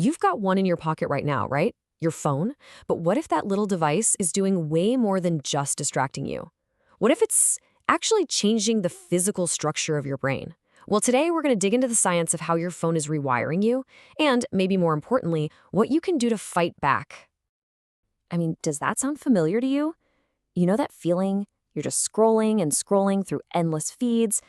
You've got one in your pocket right now, right? Your phone. But what if that little device is doing way more than just distracting you? What if it's actually changing the physical structure of your brain? Well, today we're going to dig into the science of how your phone is rewiring you, and maybe more importantly, what you can do to fight back. I mean, does that sound familiar to you? You know that feeling? You're just scrolling and scrolling through endless feeds,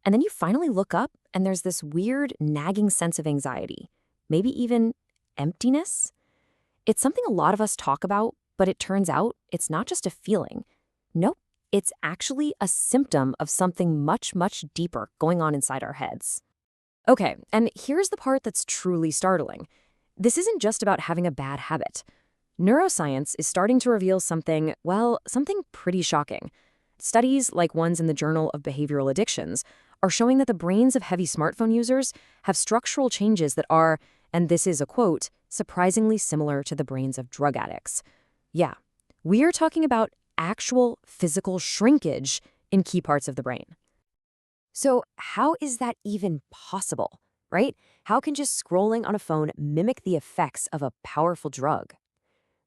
and then you finally look up and there's this weird, nagging sense of anxiety, maybe even emptiness. It's something a lot of us talk about, but it turns out it's not just a feeling. Nope, it's actually a symptom of something much, much deeper going on inside our heads. Okay, and here's the part that's truly startling. This isn't just about having a bad habit. Neuroscience is starting to reveal something, well, something pretty shocking. Studies, like ones in the Journal of Behavioral Addictions, are showing that the brains of heavy smartphone users have structural changes that are, and this is a quote, surprisingly similar to the brains of drug addicts. Yeah, we are talking about actual physical shrinkage in key parts of the brain. So how is that even possible, right? How can just scrolling on a phone mimic the effects of a powerful drug?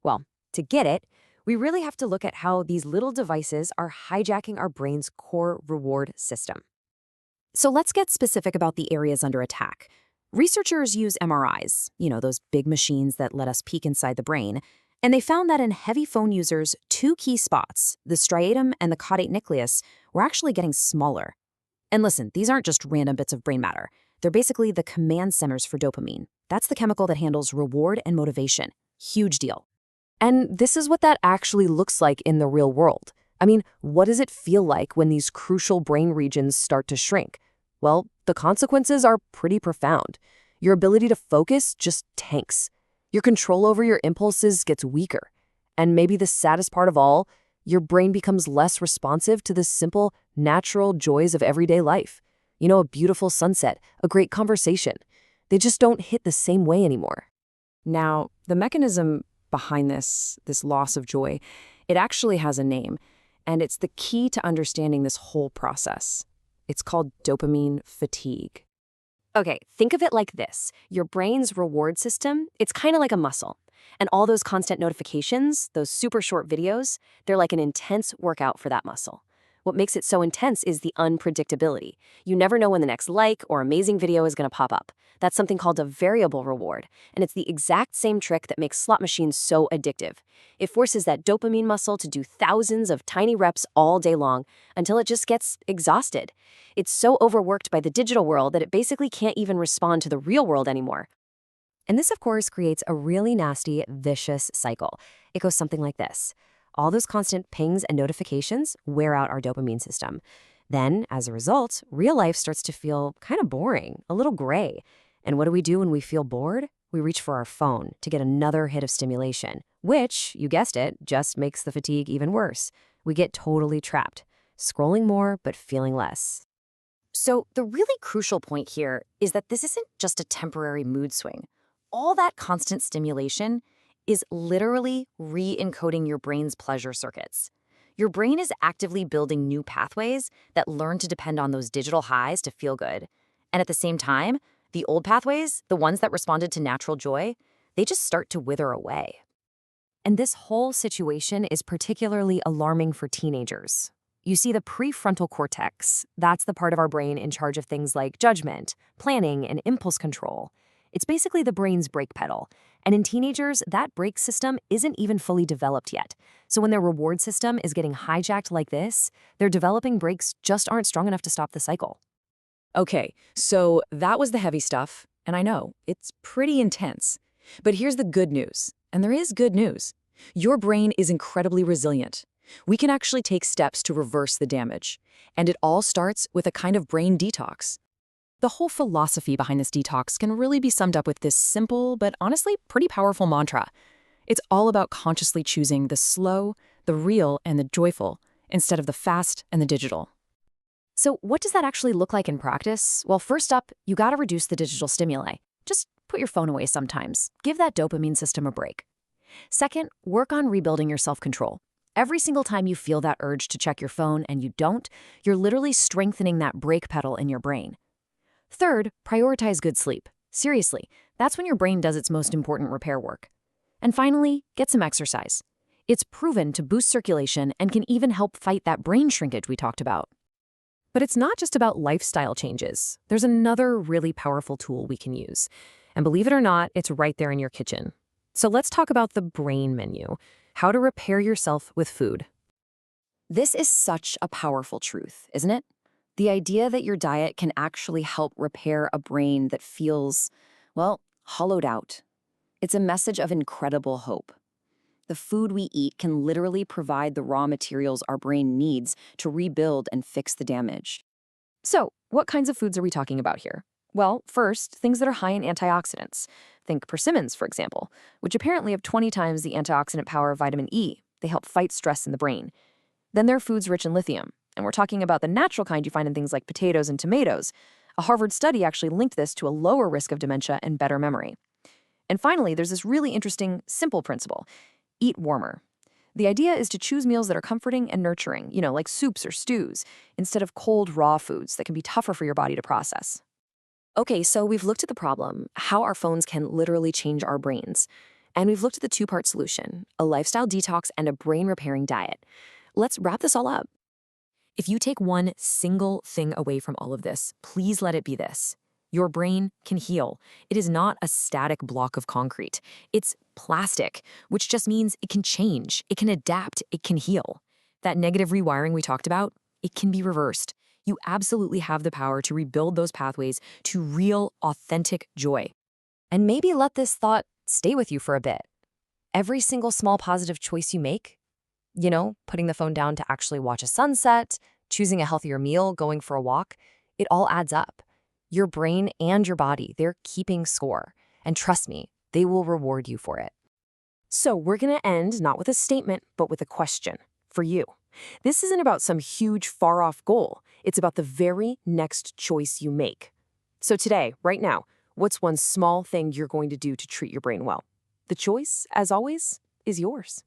Well, to get it, we really have to look at how these little devices are hijacking our brain's core reward system. So let's get specific about the areas under attack. Researchers use MRIs, those big machines that let us peek inside the brain, and they found that in heavy phone users, two key spots, the striatum and the caudate nucleus, were actually getting smaller. And listen, these aren't just random bits of brain matter. They're basically the command centers for dopamine. That's the chemical that handles reward and motivation. Huge deal. And this is what that actually looks like in the real world. I mean, what does it feel like when these crucial brain regions start to shrink? Well, the consequences are pretty profound. Your ability to focus just tanks. Your control over your impulses gets weaker. And maybe the saddest part of all, your brain becomes less responsive to the simple, natural joys of everyday life. A beautiful sunset, a great conversation. They just don't hit the same way anymore. Now, the mechanism behind this loss of joy, it actually has a name, and it's the key to understanding this whole process. It's called dopamine fatigue. Okay, think of it like this. Your brain's reward system, it's kind of like a muscle. And all those constant notifications, those super short videos, they're like an intense workout for that muscle. What makes it so intense is the unpredictability. You never know when the next like or amazing video is going to pop up. That's something called a variable reward, and it's the exact same trick that makes slot machines so addictive. It forces that dopamine muscle to do thousands of tiny reps all day long until it just gets exhausted. It's so overworked by the digital world that it basically can't even respond to the real world anymore. And this, of course, creates a really nasty, vicious cycle. It goes something like this. All those constant pings and notifications wear out our dopamine system. Then, as a result, real life starts to feel kind of boring, a little gray. And what do we do when we feel bored? We reach for our phone to get another hit of stimulation, which, you guessed it, just makes the fatigue even worse. We get totally trapped, scrolling more but feeling less. So the really crucial point here is that this isn't just a temporary mood swing. All that constant stimulation is literally re-encoding your brain's pleasure circuits. Your brain is actively building new pathways that learn to depend on those digital highs to feel good. And at the same time, the old pathways, the ones that responded to natural joy, they just start to wither away. And this whole situation is particularly alarming for teenagers. You see, the prefrontal cortex, that's the part of our brain in charge of things like judgment, planning, and impulse control. It's basically the brain's brake pedal. And in teenagers, that brake system isn't even fully developed yet. So when their reward system is getting hijacked like this, their developing brakes just aren't strong enough to stop the cycle. Okay, so that was the heavy stuff. And I know, it's pretty intense. But here's the good news. And there is good news. Your brain is incredibly resilient. We can actually take steps to reverse the damage. And it all starts with a kind of brain detox. The whole philosophy behind this detox can really be summed up with this simple, but honestly pretty powerful mantra. It's all about consciously choosing the slow, the real, and the joyful, instead of the fast and the digital. So what does that actually look like in practice? Well, first up, you gotta reduce the digital stimuli. Just put your phone away sometimes. Give that dopamine system a break. Second, work on rebuilding your self-control. Every single time you feel that urge to check your phone and you don't, you're literally strengthening that brake pedal in your brain. Third, prioritize good sleep. Seriously, That's when your brain does its most important repair work. And finally, get some exercise. It's proven to boost circulation and can even help fight that brain shrinkage we talked about. But it's not just about lifestyle changes. There's another really powerful tool we can use. And believe it or not, it's right there in your kitchen. So let's talk about the brain menu, how to repair yourself with food. This is such a powerful truth, isn't it? The idea that your diet can actually help repair a brain that feels, well, hollowed out. It's a message of incredible hope. The food we eat can literally provide the raw materials our brain needs to rebuild and fix the damage. So, what kinds of foods are we talking about here? Well, first, things that are high in antioxidants. Think persimmons, for example, which apparently have 20 times the antioxidant power of vitamin E. They help fight stress in the brain. Then there are foods rich in lithium, and we're talking about the natural kind you find in things like potatoes and tomatoes. A Harvard study actually linked this to a lower risk of dementia and better memory. And finally, there's this really interesting, simple principle. Eat warmer. The idea is to choose meals that are comforting and nurturing, like soups or stews, instead of cold, raw foods that can be tougher for your body to process. Okay, so we've looked at the problem, how our phones can literally change our brains. And we've looked at the two-part solution, a lifestyle detox and a brain-repairing diet. Let's wrap this all up. If you take one single thing away from all of this, please let it be this. Your brain can heal. It is not a static block of concrete. It's plastic, which just means it can change, it can adapt, it can heal. That negative rewiring we talked about, it can be reversed. You absolutely have the power to rebuild those pathways to real, authentic joy. And maybe let this thought stay with you for a bit. Every single small positive choice you make, putting the phone down to actually watch a sunset, choosing a healthier meal, going for a walk, it all adds up. Your brain and your body, they're keeping score. And trust me, they will reward you for it. So we're going to end not with a statement, but with a question for you. This isn't about some huge, far-off goal. It's about the very next choice you make. So today, right now, what's one small thing you're going to do to treat your brain well? The choice, as always, is yours.